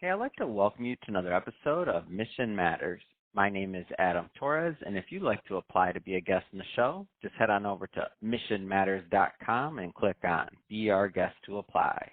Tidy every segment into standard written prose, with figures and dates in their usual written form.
Hey, I'd like to welcome you to another episode of Mission Matters. My name is Adam Torres, and if you'd like to apply to be a guest in the show, just head on over to missionmatters.com and click on Be Our Guest to apply.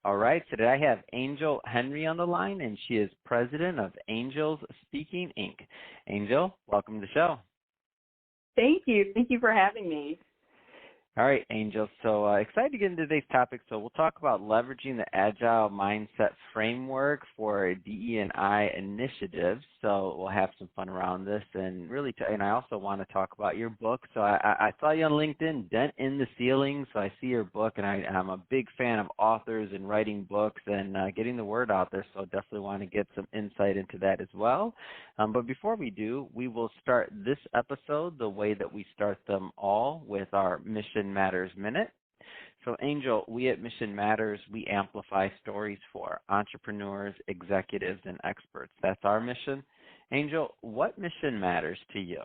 All right, so today I have Angel Henry on the line, and she is president of AngelsSpeaking, Inc. Angel, welcome to the show. Thank you. Thank you for having me. All right, Angel. So excited to get into today's topic. So we'll talk about leveraging the Agile Mindset Framework for DE&I initiatives. So we'll have some fun around this, and really, and I also want to talk about your book. So I saw you on LinkedIn, Dent in the Ceiling. So I see your book, and I'm a big fan of authors and writing books and getting the word out there. So I definitely want to get some insight into that as well. But before we do, we will start this episode the way that we start them all, with our Mission Matters Minute. So, Angel, we at Mission Matters, we amplify stories for entrepreneurs, executives, and experts. That's our mission. Angel, what mission matters to you?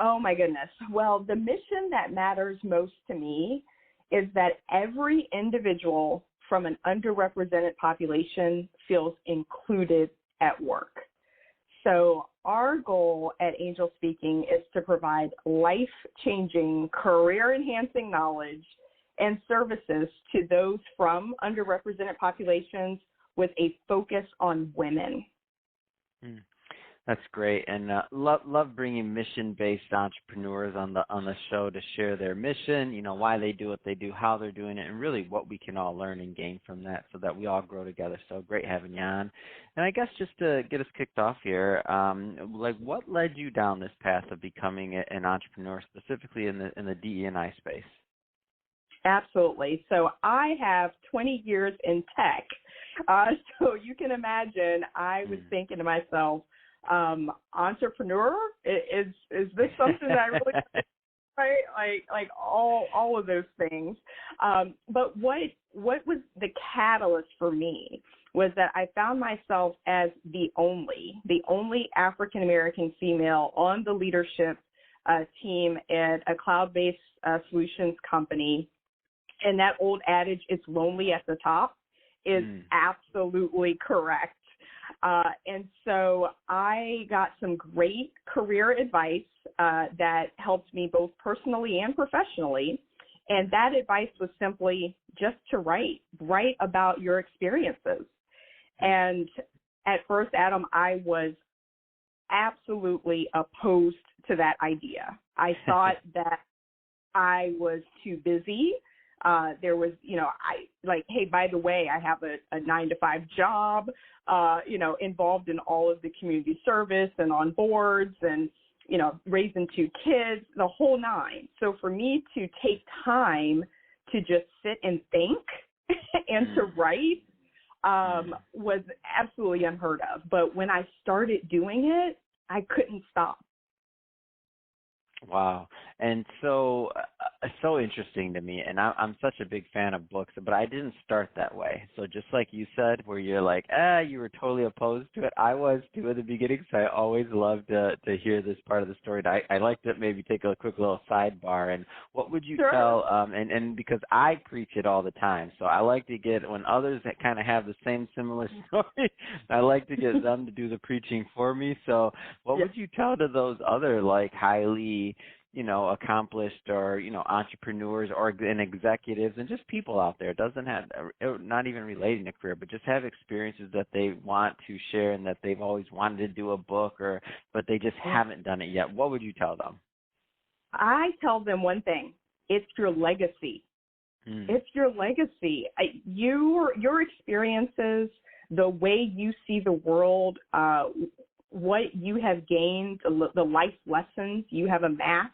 Oh, my goodness. Well, the mission that matters most to me is that every individual from an underrepresented population feels included at work. So our goal at AngelsSpeaking is to provide life-changing, career-enhancing knowledge and services to those from underrepresented populations with a focus on women. That's great, and love bringing mission-based entrepreneurs on the show to share their mission, why they do what they do, how they're doing it, and really what we can all learn and gain from that, so that we all grow together. So great having you on. And I guess just to get us kicked off here, what led you down this path of becoming an entrepreneur, specifically in the DE&I space? Absolutely. So I have 20 years in tech, so you can imagine I was thinking to myself, entrepreneur, is this something that I really right? Like all of those things. But what was the catalyst for me was that I found myself as the only African American female on the leadership team at a cloud-based solutions company. And that old adage, it's lonely at the top, is absolutely correct. And so I got some great career advice that helped me both personally and professionally. And that advice was simply just to write about your experiences. And at first, Adam, I was absolutely opposed to that idea. I thought that I was too busy. There was, hey, by the way, I have a 9-to-5 job, involved in all of the community service and on boards and, raising 2 kids, the whole nine. So for me to take time to just sit and think and to write was absolutely unheard of. But when I started doing it, I couldn't stop. Wow. And so interesting to me. And I'm such a big fan of books, but I didn't start that way. So just like you said, where you're like, you were totally opposed to it. I was too at the beginning. So I always loved to hear this part of the story. I like to maybe take a quick little sidebar. And what would you tell, and because I preach it all the time. So I like to get, when others that kind of have the same similar story, I like to get them to do the preaching for me. So what would you tell to those other highly accomplished or, entrepreneurs and executives and just people out there, doesn't have, not even relating to career, but just have experiences that they want to share and that they've always wanted to do a book but they just haven't done it yet? What would you tell them? I tell them one thing. It's your legacy. It's your legacy. Your experiences, the way you see the world, what you have gained, the life lessons you have amassed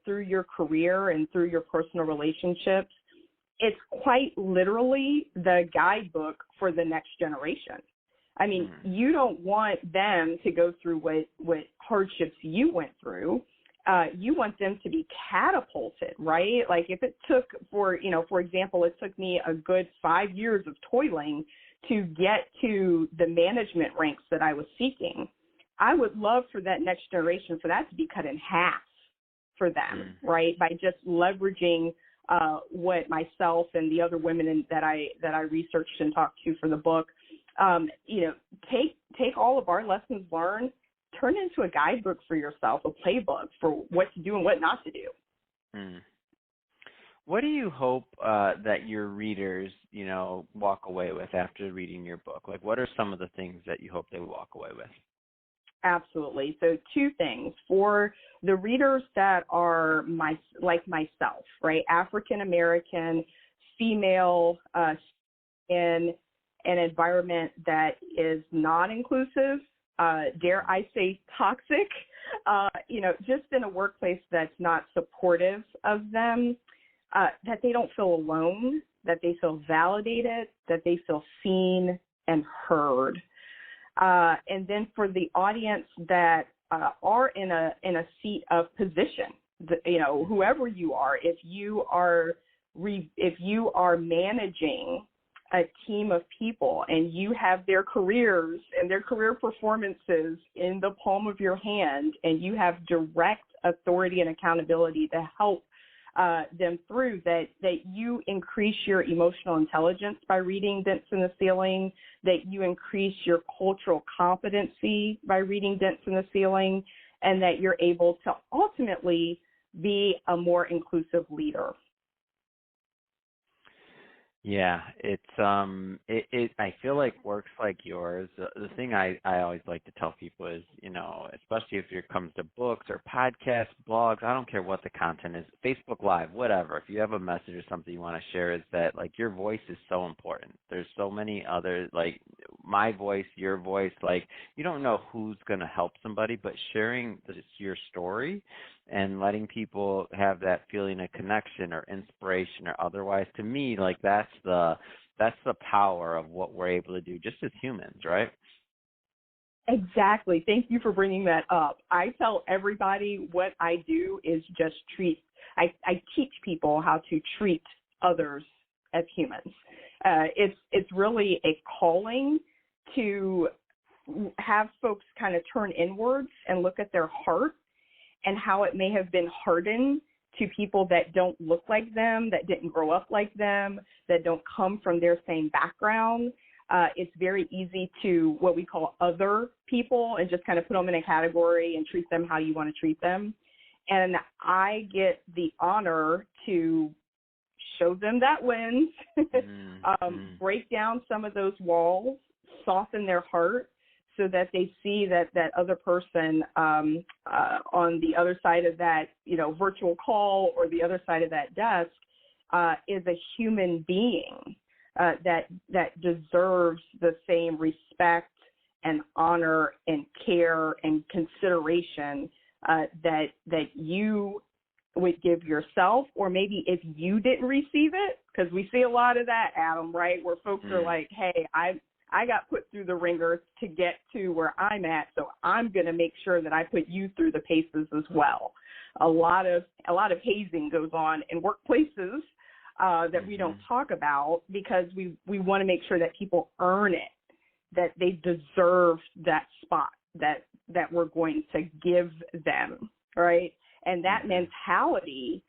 through your career and through your personal relationships, it's quite literally the guidebook for the next generation. I mean, you don't want them to go through what hardships you went through. You want them to be catapulted, right? Like if it took, for example, it took me a good 5 years of toiling to get to the management ranks that I was seeking. I would love for that next generation, for that to be cut in half for them, right? By just leveraging what myself and the other women that I researched and talked to for the book, take all of our lessons learned, turn it into a guidebook for yourself, a playbook for what to do and what not to do. Mm. What do you hope that your readers, walk away with after reading your book? Like, what are some of the things that you hope they walk away with? Absolutely. So 2 things. For the readers that are like myself, right, African American, female, in an environment that is not inclusive, dare I say toxic, just in a workplace that's not supportive of them, that they don't feel alone, that they feel validated, that they feel seen and heard. And then for the audience that are in a seat of position, whoever you are, if you are managing a team of people and you have their careers and their career performances in the palm of your hand, and you have direct authority and accountability to help them through, that you increase your emotional intelligence by reading Dents in the Ceiling, that you increase your cultural competency by reading Dents in the Ceiling, and that you're able to ultimately be a more inclusive leader. Yeah, it's I feel like works like yours. The thing I always like to tell people is, especially if it comes to books or podcasts, blogs, I don't care what the content is, Facebook Live, whatever. If you have a message or something you want to share, is that like your voice is so important. There's so many other, like my voice, your voice, like you don't know who's going to help somebody, but sharing your story and letting people have that feeling of connection or inspiration or otherwise, to me, like that's the power of what we're able to do just as humans, right? Exactly. Thank you for bringing that up. I tell everybody what I do is just I teach people how to treat others as humans. It's really a calling to have folks kind of turn inwards and look at their heart and how it may have been hardened to people that don't look like them, that didn't grow up like them, that don't come from their same background. It's very easy to what we call other people and just kind of put them in a category and treat them how you want to treat them. And I get the honor to show them that wins, break down some of those walls, soften their heart, so that they see that other person on the other side of that, virtual call or the other side of that desk is a human being that deserves the same respect and honor and care and consideration that you would give yourself, or maybe if you didn't receive it, because we see a lot of that, Adam, right, where folks are like, hey, I got put through the ringer to get to where I'm at, so I'm going to make sure that I put you through the paces as well. A lot of hazing goes on in workplaces that we don't talk about because we want to make sure that people earn it, that they deserve that spot that we're going to give them, right? And that mentality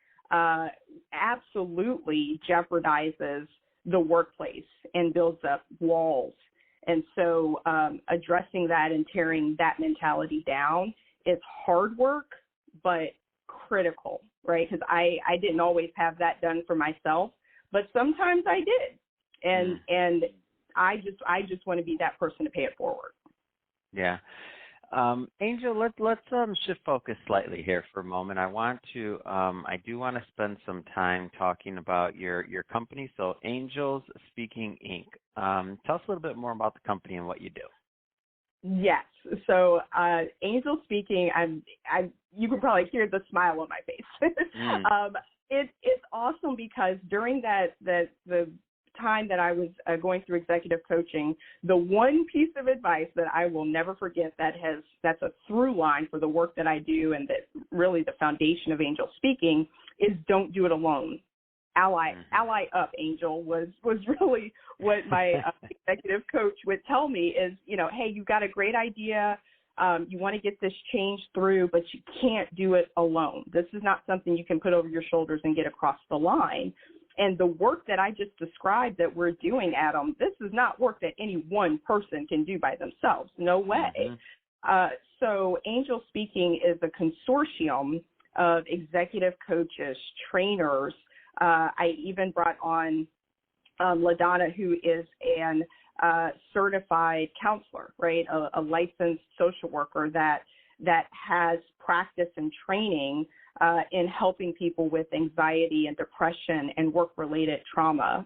absolutely jeopardizes the workplace and builds up walls. And so addressing that and tearing that mentality down is hard work, but critical, right? Because I didn't always have that done for myself, but sometimes I did. And I just want to be that person to pay it forward. Yeah. Angel, let's shift focus slightly here for a moment. I do want to spend some time talking about your company. So AngelsSpeaking Inc. Tell us a little bit more about the company and what you do. Yes. So AngelsSpeaking, you can probably hear the smile on my face. It's awesome because during the time that I was going through executive coaching, the one piece of advice that I will never forget that's a through line for the work that I do and that really the foundation of AngelsSpeaking is don't do it alone. Ally up, Angel, was really what my executive coach would tell me is, hey, you've got a great idea. You want to get this change through, but you can't do it alone. This is not something you can put over your shoulders and get across the line. And the work that I just described that we're doing, Adam, this is not work that any one person can do by themselves. No way. So AngelsSpeaking is a consortium of executive coaches, trainers. I even brought on LaDonna, who is an certified counselor, right? A licensed social worker that has practice and training in helping people with anxiety and depression and work-related trauma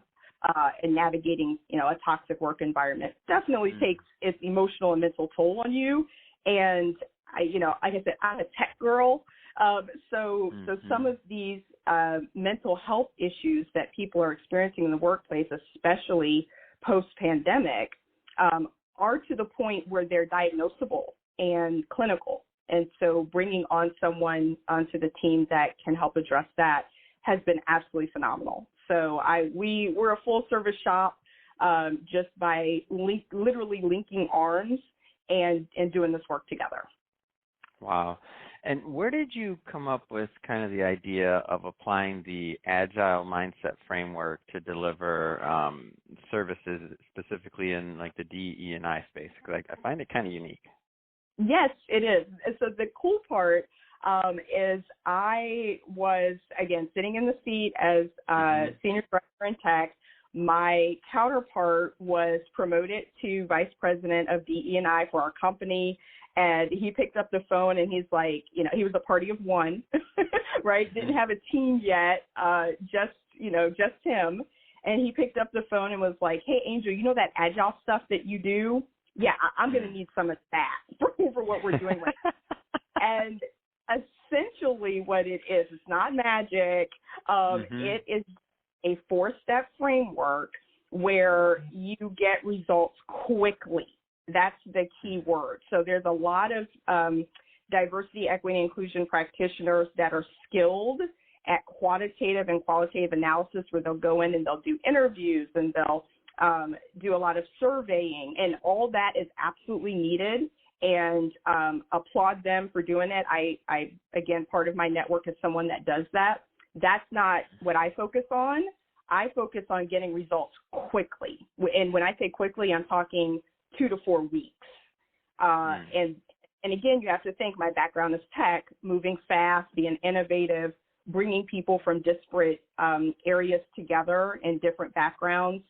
and navigating, a toxic work environment. Definitely takes its emotional and mental toll on you. And like I said, I'm a tech girl. So some of these mental health issues that people are experiencing in the workplace, especially post-pandemic, are to the point where they're diagnosable and clinical. And so bringing on someone onto the team that can help address that has been absolutely phenomenal. So we're a full-service shop just by literally linking arms and doing this work together. Wow. And where did you come up with kind of the idea of applying the Agile Mindset Framework to deliver services specifically in like the DE&I space? Because I find it kind of unique. Yes, it is. So the cool part is I was, again, sitting in the seat as senior director in tech. My counterpart was promoted to vice president of DE&I for our company. And he picked up the phone and he's like, he was a party of one, right? Didn't have a team yet, just him. And he picked up the phone and was like, hey, Angel, you know that Agile stuff that you do? Yeah, I'm going to need some of that for what we're doing right now. And essentially what it is, it's not magic. It is a 4-step framework where you get results quickly. That's the key word. So there's a lot of diversity, equity, and inclusion practitioners that are skilled at quantitative and qualitative analysis, where they'll go in and they'll do interviews and they'll do a lot of surveying, and all that is absolutely needed, and applaud them for doing it. I again, part of my network is someone that does that. That's not what I focus on. I focus on getting results quickly. And when I say quickly, I'm talking 2 to 4 weeks. And again, you have to think my background is tech, moving fast, being innovative, bringing people from disparate areas together and different backgrounds,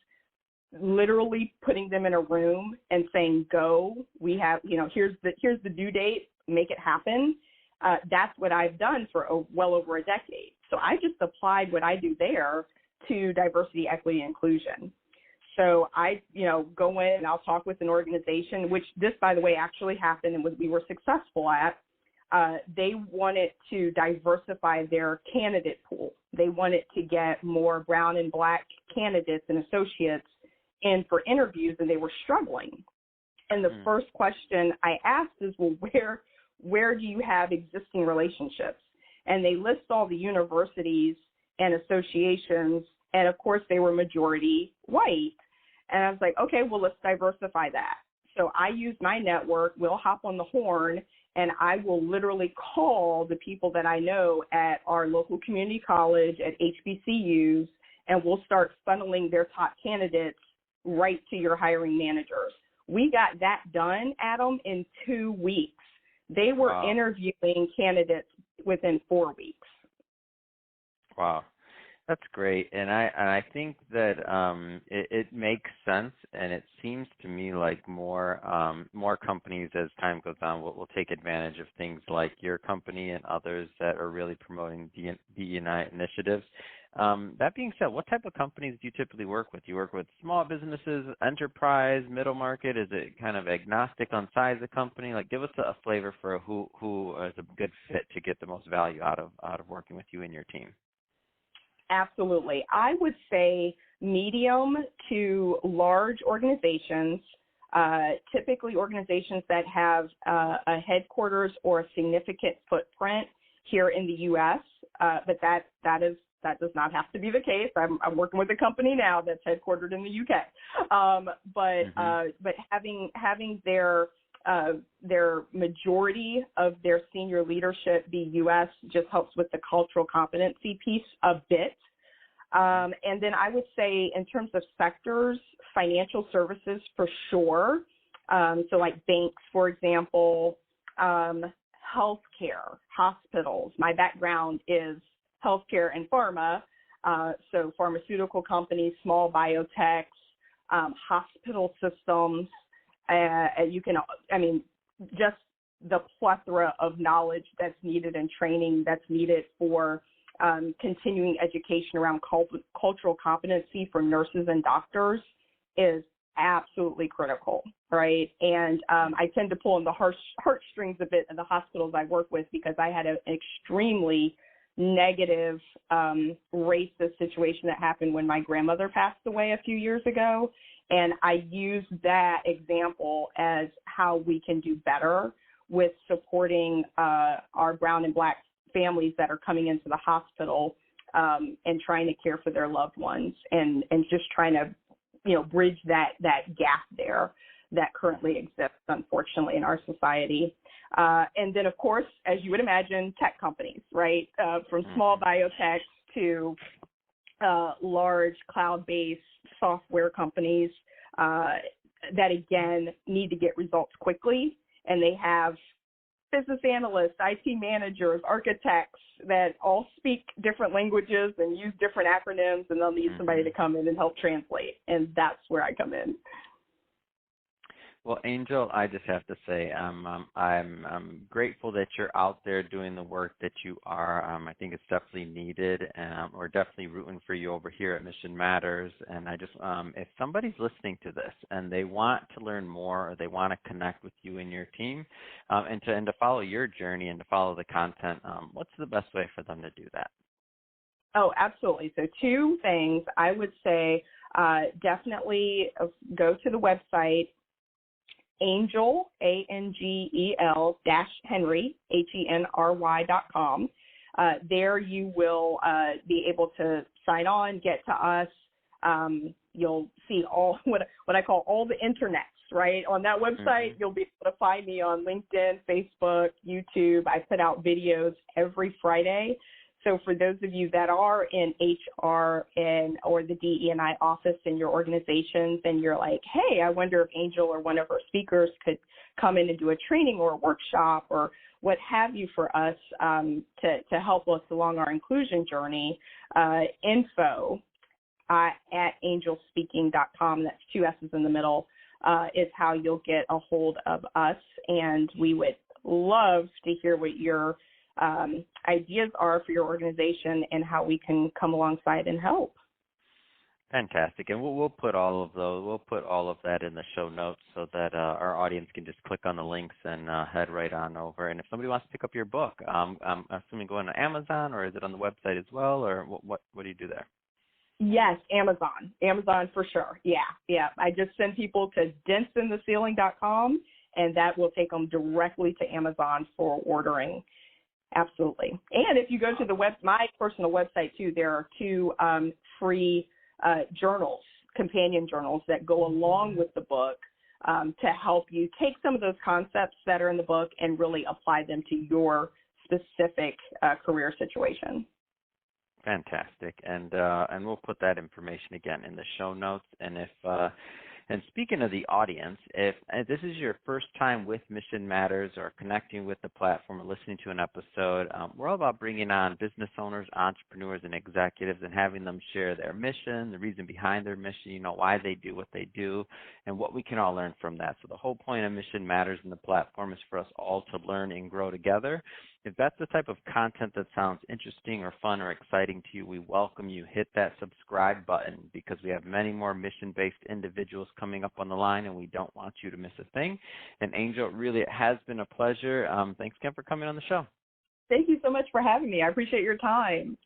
literally putting them in a room and saying, go, we have, here's the due date, make it happen. That's what I've done for well over a decade. So I just applied what I do there to diversity, equity, and inclusion. So I, go in and I'll talk with an organization, which this, by the way, actually happened and we were successful at. They wanted to diversify their candidate pool. They wanted to get more brown and black candidates and associates in for interviews, and they were struggling. And the first question I asked is, well, where do you have existing relationships? And they list all the universities and associations, and of course they were majority white. And I was like, okay, well, let's diversify that. So I use my network, we'll hop on the horn, and I will literally call the people that I know at our local community college, at HBCUs, and we'll start funneling their top candidates right to your hiring managers. We got that done, Adam, in 2 weeks. They were interviewing candidates within 4 weeks. Wow. That's great, and I think that it makes sense, and it seems to me like more companies as time goes on will take advantage of things like your company and others that are really promoting DE&I initiatives. That being said, what type of companies do you typically work with? Do you work with small businesses, enterprise, middle market? Is it kind of agnostic on size of company? Like, give us a flavor for who is a good fit to get the most value out of working with you and your team. Absolutely. I would say medium to large organizations, typically organizations that have a headquarters or a significant footprint here in the U.S., but that does not have to be the case. I'm working with a company now that's headquartered in the UK. But having their their majority of their senior leadership be U.S. just helps with the cultural competency piece a bit. And then I would say in terms of sectors, financial services for sure. So like banks, for example, healthcare, hospitals. My background is healthcare and pharma. So pharmaceutical companies, small biotechs, hospital systems. Just the plethora of knowledge that's needed and training that's needed for continuing education around cultural competency for nurses and doctors is absolutely critical, right? And I tend to pull on the heartstrings a bit of the hospitals I work with because I had an extremely negative racist situation that happened when my grandmother passed away a few years ago. And I use that example as how we can do better with supporting our brown and black families that are coming into the hospital and trying to care for their loved ones and just trying to, bridge that gap there that currently exists, unfortunately, in our society. And then, of course, as you would imagine, tech companies, right, from small biotechs to large cloud-based software companies that, again, need to get results quickly. And they have business analysts, IT managers, architects that all speak different languages and use different acronyms, and they'll need somebody to come in and help translate. And that's where I come in. Well, Angel, I just have to say I'm grateful that you're out there doing the work that you are. I think it's definitely needed. We're definitely rooting for you over here at Mission Matters. And I just, if somebody's listening to this and they want to learn more or they want to connect with you and your team and to follow your journey and to follow the content, what's the best way for them to do that? Oh, absolutely. So 2 things. I would say definitely go to the website, Angel, ANGEL -Henry, HENRY.com. There you will be able to sign on, get to us. You'll see all what I call all the internets, right? On that website, you'll be able to find me on LinkedIn, Facebook, YouTube. I put out videos every Friday. So for those of you that are in HR or the DE&I office in your organizations and you're like, hey, I wonder if Angel or one of our speakers could come in and do a training or a workshop or what have you for us to help us along our inclusion journey, info at AngelsSpeaking.com, that's 2 S's in the middle, is how you'll get a hold of us. And we would love to hear what your ideas are for your organization and how we can come alongside and help. Fantastic. And we'll put all of that in the show notes so that our audience can just click on the links and head right on over. And if somebody wants to pick up your book, I'm assuming going to Amazon, or is it on the website as well, or what do you do there? Yes, Amazon for sure. Yeah. I just send people to dentsintheceiling.com, and that will take them directly to Amazon for ordering. Absolutely. And if you go to my personal website too, there are 2 free journals, companion journals that go along with the book to help you take some of those concepts that are in the book and really apply them to your specific career situation. Fantastic. And we'll put that information again in the show notes. And and speaking of the audience, if this is your first time with Mission Matters or connecting with the platform or listening to an episode, we're all about bringing on business owners, entrepreneurs, and executives and having them share their mission, the reason behind their mission, why they do what they do, and what we can all learn from that. So the whole point of Mission Matters and the platform is for us all to learn and grow together. If that's the type of content that sounds interesting or fun or exciting to you, we welcome you. Hit that subscribe button because we have many more mission-based individuals coming up on the line, and we don't want you to miss a thing. And Angel, really, it has been a pleasure. Thanks again for coming on the show. Thank you so much for having me. I appreciate your time.